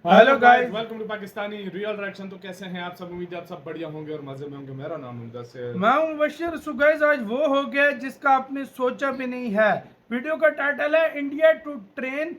Hello guys, welcome to Pakistani real reaction. तो कैसे हैं आप सब? उम्मीद है आप सब बढ़िया होंगे और मजे में होंगे। मेरा नाम मुदस्सिर, मैं हूं मुबशिर। सो गाइस, आज वो हो गया जिसका आपने सोचा भी नहीं है। वीडियो का टाइटल है India to train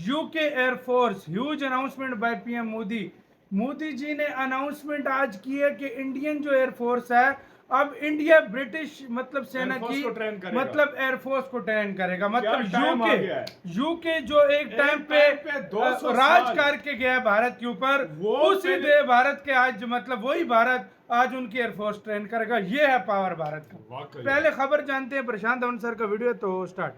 UK air force, huge announcement by PM Modi. Modi ji ने अनाउंसमेंट आज की है कि इंडियन जो एयरफोर्स है अब इंडिया ब्रिटिश मतलब सेना एयरफोर्स की को ट्रेन करेगा। मतलब एयरफोर्स को ट्रेन करेगा। मतलब टाइम आ यूके गया है। यूके जो एक टाइम पे 200 राज साल करके गया है भारत के ऊपर, वो उसी पहले- दे भारत के आज मतलब वही भारत आज उनकी एयरफोर्स ट्रेन करेगा। ये है पावर भारत का। वाकई। पहले खबर जानते हैं, प्रशांत धवन सर का वीडियो, तो स्टार्ट।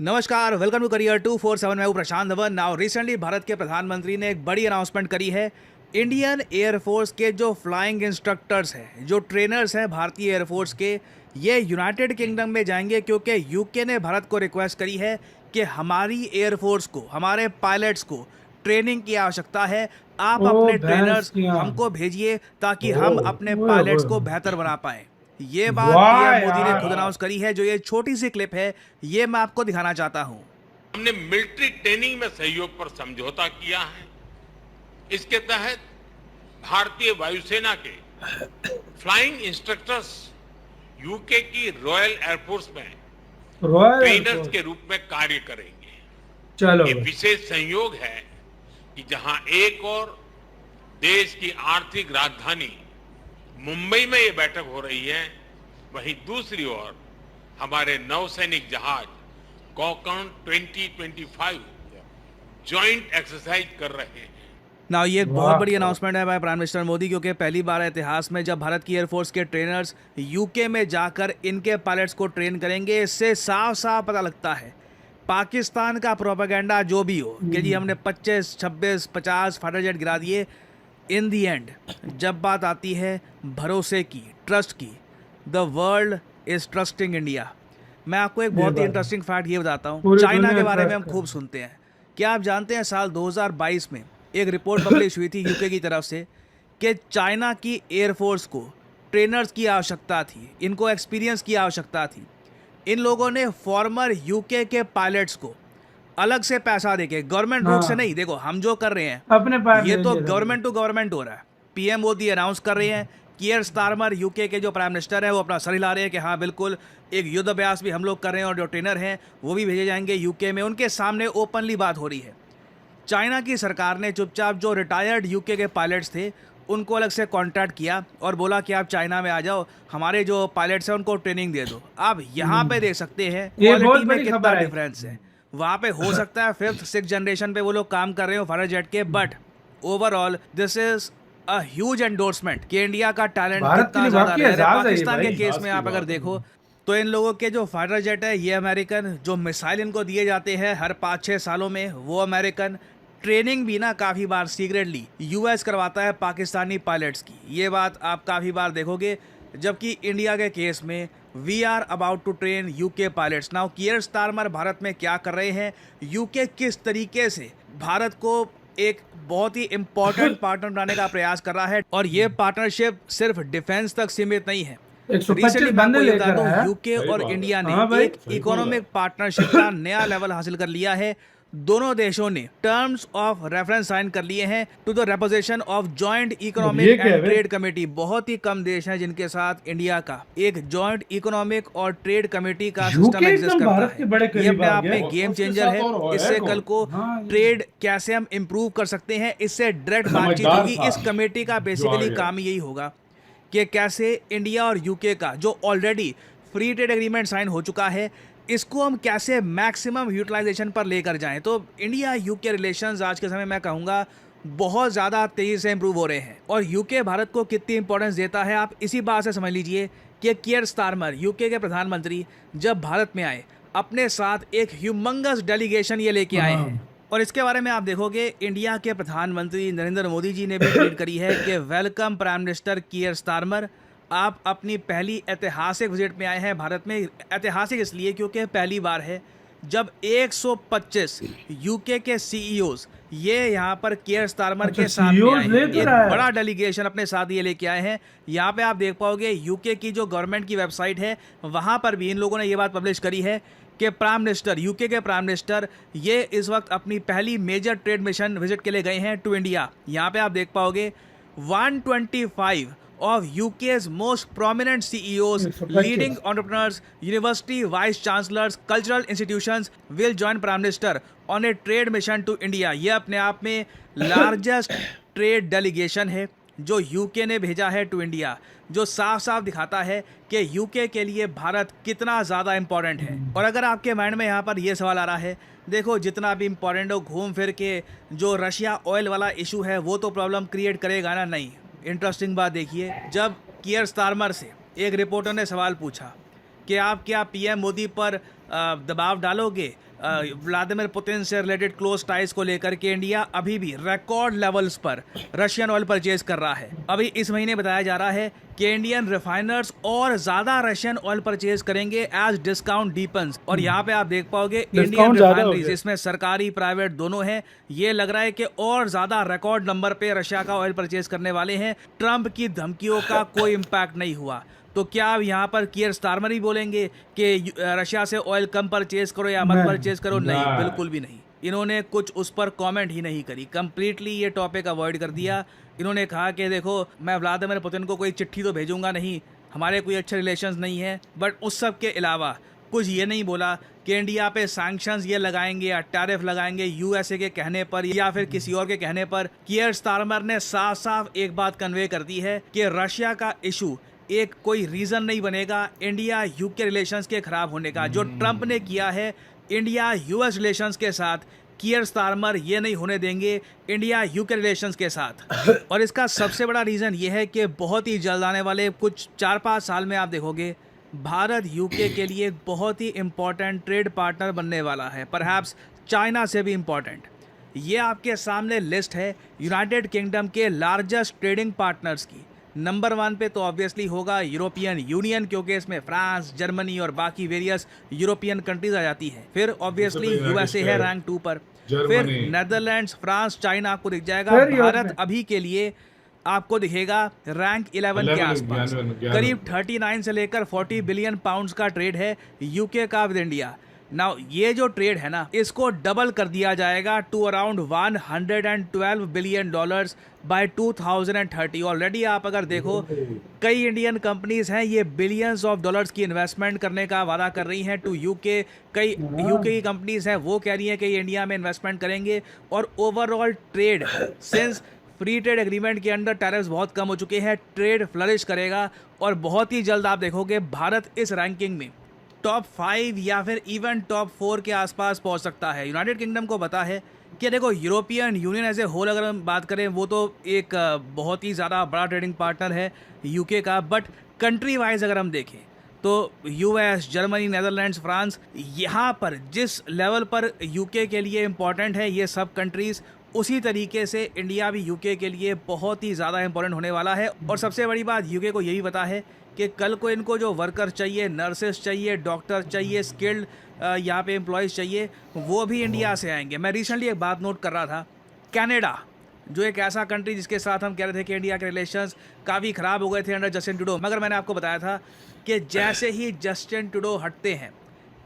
नमस्कार, वेलकम टू करियर 247। मैं हूं प्रशांत धवन। नाउ रिसेंटली भारत के प्रधानमंत्री ने एक बड़ी अनाउंसमेंट करी है। इंडियन एयरफोर्स के जो फ्लाइंग इंस्ट्रक्टर्स हैं, जो ट्रेनर्स हैं भारतीय एयरफोर्स के, ये यूनाइटेड किंगडम में जाएंगे क्योंकि यूके ने भारत को रिक्वेस्ट करी है कि हमारी एयरफोर्स को, हमारे पायलट्स को ट्रेनिंग की आवश्यकता है। आप अपने ट्रेनर्स हमको भेजिए ताकि हम अपने पायलट्स को बेहतर बना पाएं। ये बात पीएम मोदी ने खुद अनाउंस करी है। जो ये छोटी सी क्लिप है, ये मैं आपको दिखाना चाहता हूं। हमने मिलिट्री ट्रेनिंग में सहयोग पर समझौता किया है। इसके तहत भारतीय वायुसेना के फ्लाइंग इंस्ट्रक्टर्स यूके की रॉयल एयरफोर्स में ट्रेनर्स के रूप में कार्य करेंगे। चलो, ये विशेष संयोग है कि जहां एक और देश की आर्थिक राजधानी मुंबई में ये बैठक हो रही है, वहीं दूसरी ओर हमारे नौसैनिक जहाज कॉकन 2025 जॉइंट एक्सरसाइज कर रहे हैं। ना ये एक बहुत बड़ी अनाउंसमेंट है भाई प्राइम मिनिस्टर मोदी, क्योंकि पहली बार है इतिहास में जब भारत की एयरफोर्स के ट्रेनर्स यूके में जाकर इनके पायलट्स को ट्रेन करेंगे। इससे साफ साफ पता लगता है पाकिस्तान का प्रोपेगेंडा जो भी हो कि जी हमने 25, 26, 50 फाइटर जेट गिरा दिए, इन दी एंड जब बात आती है भरोसे की, ट्रस्ट की, the world is trusting India. मैं आपको एक बहुत ही इंटरेस्टिंग फैक्ट ये बताता हूँ। चाइना के बारे में हम खूब सुनते हैं। क्या आप जानते हैं साल 2022 में एक रिपोर्ट पब्लिश हुई थी यूके की तरफ से कि चाइना की एयरफोर्स को ट्रेनर्स की आवश्यकता थी, इनको एक्सपीरियंस की आवश्यकता थी। इन लोगों ने फॉर्मर यूके के पायलट्स को अलग से पैसा देके, गवर्नमेंट रूट से नहीं, देखो हम जो कर रहे हैं अपने ये तो गवर्नमेंट टू गवर्नमेंट हो रहा है। पीएम मोदी अनाउंस कर रहे हैं। कियर स्टारमर यूके के जो प्राइम मिनिस्टर है वो अपना सर हिला रहे हैं कि हाँ बिल्कुल एक युद्ध अभ्यास भी हम लोग कर रहे हैं और जो ट्रेनर हैं वो भी भेजे जाएंगे यूके में। उनके सामने ओपनली बात हो रही है। चाइना की सरकार ने चुपचाप जो रिटायर्ड यूके के पायलट्स थे उनको अलग से कॉन्ट्रैक्ट किया और बोला कि आप चाइना में आ जाओ, हमारे जो पायलट्स हैं उनको ट्रेनिंग दे दो। आप यहाँ पे देख सकते हैं क्वालिटी में कितना डिफरेंस है। वहाँ पे हो सकता है 5th 6th जनरेशन पे वो लोग काम कर रहे हो फाइटर जेट के, but overall this is a huge endorsement कि इंडिया का टैलेंट कितना ज्यादा है। पाकिस्तान के केस में आप अगर देखो तो इन लोगों के जो फाइटर जेट है ये अमेरिकन, जो मिसाइल इनको दिए जाते हैं हर 5-6 सालों में वो अमेरिकन, ट्रेनिंग भी ना काफ़ी बार सीक्रेटली यूएस करवाता है पाकिस्तानी पायलट्स की। ये बात आप काफ़ी बार देखोगे। जबकि इंडिया के केस में we are about to train UK pilots. Now Keir Starmer Bharat में क्या कर रहे हैं, यूके किस तरीके से भारत को एक बहुत ही इंपॉर्टेंट पार्टनर बनाने का प्रयास कर रहा है, और ये पार्टनरशिप सिर्फ डिफेंस तक सीमित नहीं है। 125 बंदे लेकर आया है। यूके और इंडिया ने एक सही इकोनॉमिक पार्टनरशिप का नया लेवल हासिल कर लिया है। दोनों देशों ने टर्म्स ऑफ रेफरेंस साइन कर लिए हैं to the reposition of joint economic and trade committee. बहुत ही कम देश हैं जिनके साथ इंडिया का एक जॉइंट इकोनॉमिक और ट्रेड कमेटी का सिस्टम एग्जिस्ट करता है। ये अपने आप में गेम चेंजर है। इससे कल को ट्रेड कैसे हम इम्प्रूव कर सकते हैं, इससे डायरेक्ट बातचीत होगी। इस कमेटी का बेसिकली काम यही होगा कि कैसे इंडिया और यूके का जो already free trade agreement sign हो चुका है, इसको हम कैसे मैक्सिमम यूटिलाइजेशन पर लेकर जाएं। तो इंडिया यूके रिलेशंस आज के समय मैं कहूँगा बहुत ज़्यादा तेज़ी से इंप्रूव हो रहे हैं। और यूके भारत को कितनी इंपॉर्टेंस देता है आप इसी बात से समझ लीजिए कि कियर स्टारमर यूके के प्रधानमंत्री जब भारत में आए, अपने साथ एक ह्यूमंगस डेलीगेशन ये लेके आए हैं। और इसके बारे में आप देखोगे इंडिया के प्रधानमंत्री नरेंद्र मोदी जी ने भी ट्वीट करी है कि वेलकम प्राइम मिनिस्टर कियर स्टारमर, आप अपनी पहली ऐतिहासिक विजिट में आए हैं भारत में। ऐतिहासिक इसलिए क्योंकि पहली बार है जब 125 यूके के सीईओज ये यहाँ पर कियर स्टारमर के सामने आए हैं। एक बड़ा डेलीगेशन अपने साथ ये लेके आए हैं। यहाँ पे आप देख पाओगे यूके की जो गवर्नमेंट की वेबसाइट है वहाँ पर भी इन लोगों ने ये बात पब्लिश करी है कि प्राइम मिनिस्टर, यूके के प्राइम मिनिस्टर ये इस वक्त अपनी पहली मेजर ट्रेड मिशन विजिट के लिए गए हैं टू इंडिया। यहाँ पे आप देख पाओगे 125 of UK's most prominent CEOs, leading entrepreneurs, university vice chancellors, cultural institutions will join Prime Minister on a trade mission to India। ये अपने आप में लार्जेस्ट ट्रेड डेलीगेशन है जो यूके ने भेजा है टू इंडिया, जो साफ साफ दिखाता है कि यूके के लिए भारत कितना ज़्यादा इंपॉर्टेंट है। और अगर आपके माइंड में यहाँ पर ये सवाल आ रहा है, देखो जितना भी इम्पोर्टेंट हो, घूम फिर के जो रशिया ऑयल वाला इशू है वो तो प्रॉब्लम क्रिएट करेगा ना। नहीं, इंटरेस्टिंग बात देखिए, जब कियर स्टारमर से एक रिपोर्टर ने सवाल पूछा कि आप क्या पीएम मोदी पर दबाव डालोगे व्लादिमीर पुतिन से रिलेटेड क्लोज टाइज को लेकर के, इंडिया अभी भी रिकॉर्ड लेवल्स पर रशियन ऑयल परचेज कर रहा है। अभी इस महीने बताया जा रहा है कि इंडियन रिफाइनर्स और ज़्यादा रशियन ऑयल परचेज करेंगे एज डिस्काउंट डीपन्स। और यहाँ पे आप देख पाओगे इंडियन रिफाइनरीज, इसमें सरकारी प्राइवेट दोनों हैं, ये लग रहा है कि और ज़्यादा रिकॉर्ड नंबर पे रशिया का ऑयल परचेज करने वाले हैं। ट्रंप की धमकियों का कोई इम्पैक्ट नहीं हुआ। तो क्या अब यहाँ पर कियर स्टारमर ही बोलेंगे कि रशिया से ऑयल कम परचेज करो या मत परचेज करो? नहीं, बिल्कुल भी नहीं। इन्होंने कुछ उस पर कमेंट ही नहीं करी, कंप्लीटली ये टॉपिक अवॉइड कर दिया। इन्होंने कहा कि देखो मैं व्लादिमीर पुतिन को कोई चिट्ठी तो भेजूंगा नहीं, हमारे कोई अच्छे रिलेशंस नहीं है, बट उस सब के अलावा कुछ ये नहीं बोला कि इंडिया पे सैंक्शंस ये लगाएंगे या टैरिफ लगाएंगे यूएसए के कहने पर या फिर किसी और के कहने पर। कियर स्टारमर ने साफ साफ एक बात कन्वे कर दी है कि रशिया का इशू एक कोई रीज़न नहीं बनेगा इंडिया यूके रिलेशंस के खराब होने का। जो ट्रंप ने किया है इंडिया यूएस रिलेशंस के साथ, कियर स्टारमर ये नहीं होने देंगे इंडिया यूके रिलेशंस के साथ। और इसका सबसे बड़ा रीज़न ये है कि बहुत ही जल्द आने वाले कुछ 4-5 साल में आप देखोगे भारत यूके के लिए बहुत ही इम्पॉर्टेंट ट्रेड पार्टनर बनने वाला है, परहैप्स चाइना से भी इम्पॉर्टेंट। ये आपके सामने लिस्ट है यूनाइटेड किंगडम के लार्जेस्ट ट्रेडिंग पार्टनर्स की। नंबर 1 पे तो ऑब्वियसली होगा यूरोपियन यूनियन, क्योंकि इसमें फ्रांस, जर्मनी और बाकी वेरियस यूरोपियन कंट्रीज आ जाती हैं। फिर ऑब्वियसली यूएसए है रैंक 2 पर, फिर नेदरलैंड्स, फ्रांस, चाइना आपको दिख जाएगा। भारत अभी के लिए आपको दिखेगा रैंक 11 के आसपास। करीब 39 से लेकर 40 बिलियन पाउंड्स का ट्रेड है यूके का विद इंडिया। नाउ ये जो ट्रेड है ना, इसको डबल कर दिया जाएगा to around $112 billion by 2030। Already आप अगर देखो कई इंडियन कंपनीज हैं ये बिलियंस ऑफ डॉलर्स की इन्वेस्टमेंट करने का वादा कर रही हैं टू यूके। कई यूके की कंपनीज हैं वो कह रही हैं कि ये इंडिया में इन्वेस्टमेंट करेंगे। और overall trade since free trade agreement के अंडर टैरिफ्स बहुत कम हो चुके हैं, ट्रेड फ्लरिश करेगा और बहुत ही जल्द आप देखोगे भारत इस रैंकिंग में टॉप 5 या फिर इवन टॉप 4 के आसपास पहुंच सकता है। यूनाइटेड किंगडम को पता है कि देखो European Union as a whole अगर हम बात करें वो तो एक बहुत ही ज़्यादा बड़ा ट्रेडिंग पार्टनर है यूके का, बट कंट्री वाइज अगर हम देखें तो यूएस, जर्मनी, नेदरलैंड्स, फ्रांस, यहाँ पर जिस लेवल पर यूके के लिए इम्पॉर्टेंट है ये सब कंट्रीज़, उसी तरीके से इंडिया भी यूके के लिए बहुत ही ज़्यादा इंपॉर्टेंट होने वाला है। और सबसे बड़ी बात यूके को यही पता है कि कल को इनको जो वर्कर चाहिए, नर्सेस चाहिए, डॉक्टर चाहिए, स्किल्ड यहाँ पे एम्प्लॉयज़ चाहिए, वो भी इंडिया से आएंगे। मैं रिसेंटली एक बात नोट कर रहा था, कनाडा जो एक ऐसा कंट्री जिसके साथ हम कह रहे थे कि इंडिया के रिलेशंस काफ़ी ख़राब हो गए थे अंडर जस्टिन ट्रूडो, मगर मैंने आपको बताया था कि जैसे ही जस्टिन ट्रूडो हटते हैं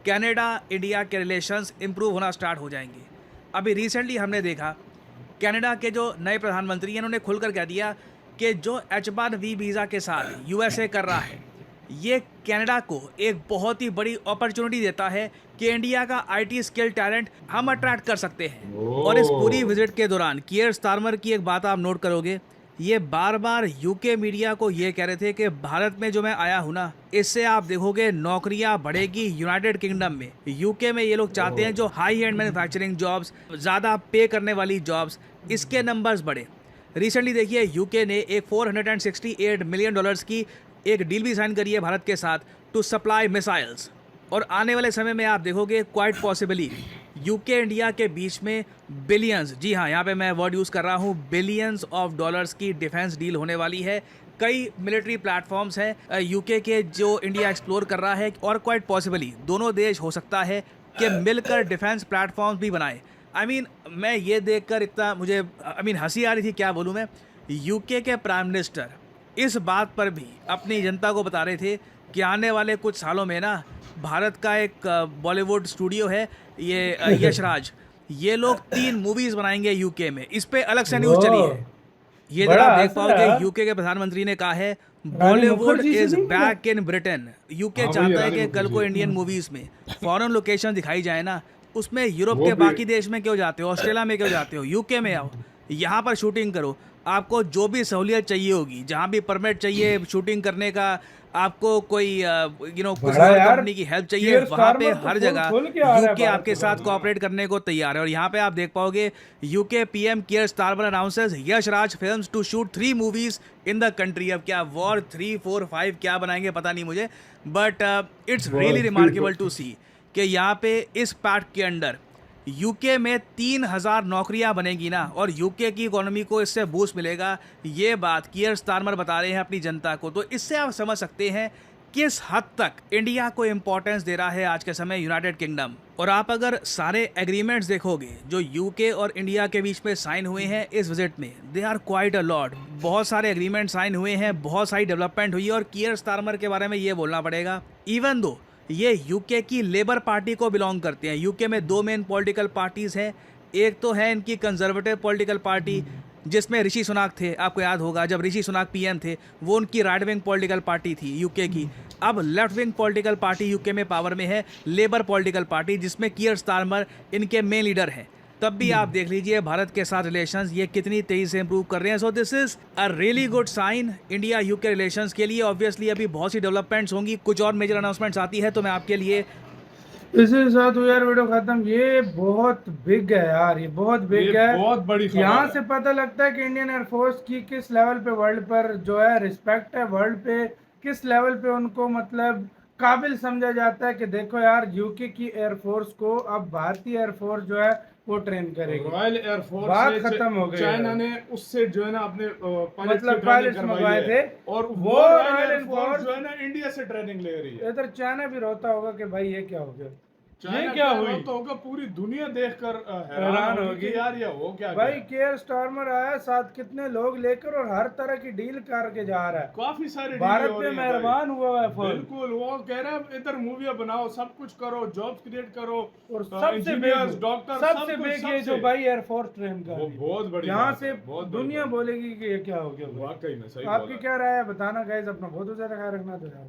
कनाडा इंडिया के रिलेशंस इंप्रूव होना स्टार्ट हो जाएंगे। अभी रिसेंटली हमने देखा कनाडा के जो नए प्रधानमंत्री हैं उन्होंने खुलकर कह दिया कि जो H1B वीज़ा के साथ यूएसए कर रहा है ये कनाडा को एक बहुत ही बड़ी अपॉर्चुनिटी देता है कि इंडिया का आईटी स्किल टैलेंट हम अट्रैक्ट कर सकते हैं। और इस पूरी विजिट के दौरान कियर स्टारमर की एक बात आप नोट करोगे, ये बार बार यूके मीडिया को ये कह रहे थे कि भारत में जो मैं आया हूँ ना, इससे आप देखोगे नौकरियां बढ़ेगी यूनाइटेड किंगडम में। यूके में ये लोग चाहते हैं जो हाई एंड मैन्युफैक्चरिंग जॉब्स, ज़्यादा पे करने वाली जॉब्स, इसके नंबर्स बढ़े। रिसेंटली देखिए यूके ने एक $468 मिलियन की एक डील भी साइन करी है भारत के साथ टू सप्लाई मिसाइल्स। और आने वाले समय में आप देखोगे क्वाइट पॉसिबली यूके इंडिया के बीच में बिलियंस, जी हाँ यहाँ पे मैं वर्ड यूज़ कर रहा हूँ, बिलियंस ऑफ डॉलर्स की डिफेंस डील होने वाली है। कई मिलिट्री प्लेटफॉर्म्स हैं यूके के जो इंडिया एक्सप्लोर कर रहा है और क्वाइट पॉसिबली दोनों देश हो सकता है कि मिलकर डिफेंस प्लेटफॉर्म्स भी बनाए। मैं ये देखकर इतना मुझे हंसी आ रही थी, क्या बोलूँ मैं। यूके के प्राइम मिनिस्टर इस बात पर भी अपनी जनता को बता रहे थे कि आने वाले कुछ सालों में ना भारत का एक बॉलीवुड स्टूडियो है ये यशराज, ये लोग 3 मूवीज बनाएंगे यूके में। इस पे अलग से न्यूज चली है। ये जरा बड़ा आप देख असर है। पाओगे यूके के प्रधानमंत्री ने कहा है रानी बॉलीवुड मुखर्जी से इज नहीं मिला? Back in Britain. यूके हाँ, चाहता वही है रानी कि कल को मुखर्जी। इंडियन मूवीज में फॉरेन लोकेशन दिखाई जाए ना, उसमें यूरोप वो के भी- बाकी देश में क्यों जाते हो, ऑस्ट्रेलिया में क्यों जाते हो, यूके में आओ, यहाँ पर शूटिंग करो। आपको जो भी सहूलियत चाहिए होगी, जहाँ भी परमिट चाहिए शूटिंग करने का, आपको कोई कुछ बड़ा और यार, कंपनी की हेल्प चाहिए, Keir वहाँ पे Starmer तो हर फुल जगह खुल के आ रहा है यूके भारत आपके के साथ साथ। कोऑपरेट करने को तैयार है। और यहाँ पे आप देख पाओगे UK PM Keir Starmer announces Yash Raj films to shoot 3 movies in the country. अब क्या वॉर 3, 4, 5 क्या बनाएंगे पता नहीं मुझे, but it's really remarkable to see कि यहाँ पे इस पैक्ट के अंडर यूके में 3000 नौकरियां बनेगी ना, और यूके की इकोनॉमी को इससे बूस्ट मिलेगा। ये बात कियर स्टारमर बता रहे हैं अपनी जनता को। तो इससे आप समझ सकते हैं किस हद तक इंडिया को इंपॉर्टेंस दे रहा है आज के समय यूनाइटेड किंगडम। और आप अगर सारे एग्रीमेंट्स देखोगे जो यूके और इंडिया के बीच में साइन हुए हैं इस विजिट में, they are quite a lot. बहुत सारे एग्रीमेंट साइन हुए हैं, बहुत सारी डेवलपमेंट हुई है। और कियर स्टारमर के बारे में ये बोलना पड़ेगा, इवन दो ये यूके की लेबर पार्टी को बिलोंग करते हैं। यूके में 2 मेन पॉलिटिकल पार्टीज हैं। एक तो है इनकी कंजर्वेटिव पॉलिटिकल पार्टी जिसमें ऋषि सुनाक थे, आपको याद होगा जब ऋषि सुनाक पीएम थे, वो उनकी राइट विंग पॉलिटिकल पार्टी थी यूके की। अब left wing political party UK में पावर में है, लेबर पॉलिटिकल पार्टी, जिसमें कियर स्टारमर इनके मेन लीडर हैं। तब भी आप देख लीजिए भारत के साथ रिलेशंस ये कितनी तेजी से इंप्रूव कर रहे हैं। So this is a really good sign India UK relations के लिए। ऑब्वियसली अभी बहुत सी डेवलपमेंट्स होंगी, कुछ और मेजर अनाउंसमेंट्स आती है तो मैं आपके लिए इसी के साथ हुआ यार वीडियो खत्म। ये बहुत बिग है यार, ये बहुत बिग ये है। बहुत बड़ी खबर यहाँ है। से पता लगता है कि इंडियन एयरफोर्स की किस लेवल पे वर्ल्ड पर जो है रिस्पेक्ट है, वर्ल्ड पे किस लेवल पे उनको मतलब काबिल समझा जाता है कि देखो यार यूके की एयरफोर्स को अब भारतीय एयरफोर्स जो है वो ट्रेन करेगी। रॉयल एयरफोर्स बात से खत्म हो गई चाइना है। ने उससे जो है ना अपने मतलब pilots मंगवाए थे, और वो वो रॉयल रॉयल एयरफोर्स एयरफोर्स जो है ना इंडिया से ट्रेनिंग ले रही है। इधर चाइना भी रोता होगा कि भाई ये क्या हो गया, चाइना ये क्या हुई। तो होगा, पूरी दुनिया देखकर हैरान हैरान होगी होगी कि यार ये हो क्या भाई। गया। केयर स्टारमर आया साथ कितने लोग लेकर और हर तरह की डील करके जा रहा है। काफी सारे भारत डील हो में रही हैं मेहरबान हुआ है भाई। फुल। बिल्कुल, वो कह रहा है इधर मूवियां बनाओ, सब कुछ करो, जॉब्स क्रिएट करो, और सबसे इंजीनियर्स, बिग डॉक्टर, सबसे बिग ये जो भाई एयरफोर्स ट्रेन का वो बहुत बड़ी यहाँ बात से है, बहुत बड़ी दुनिया बात। बोलेगी कि ये क्या हो गया भाई। वाकई में सही आपकी बोला। क्या राय है बताना गाइस, अपना बहुत ज्यादा ख्याल रखना तो यार।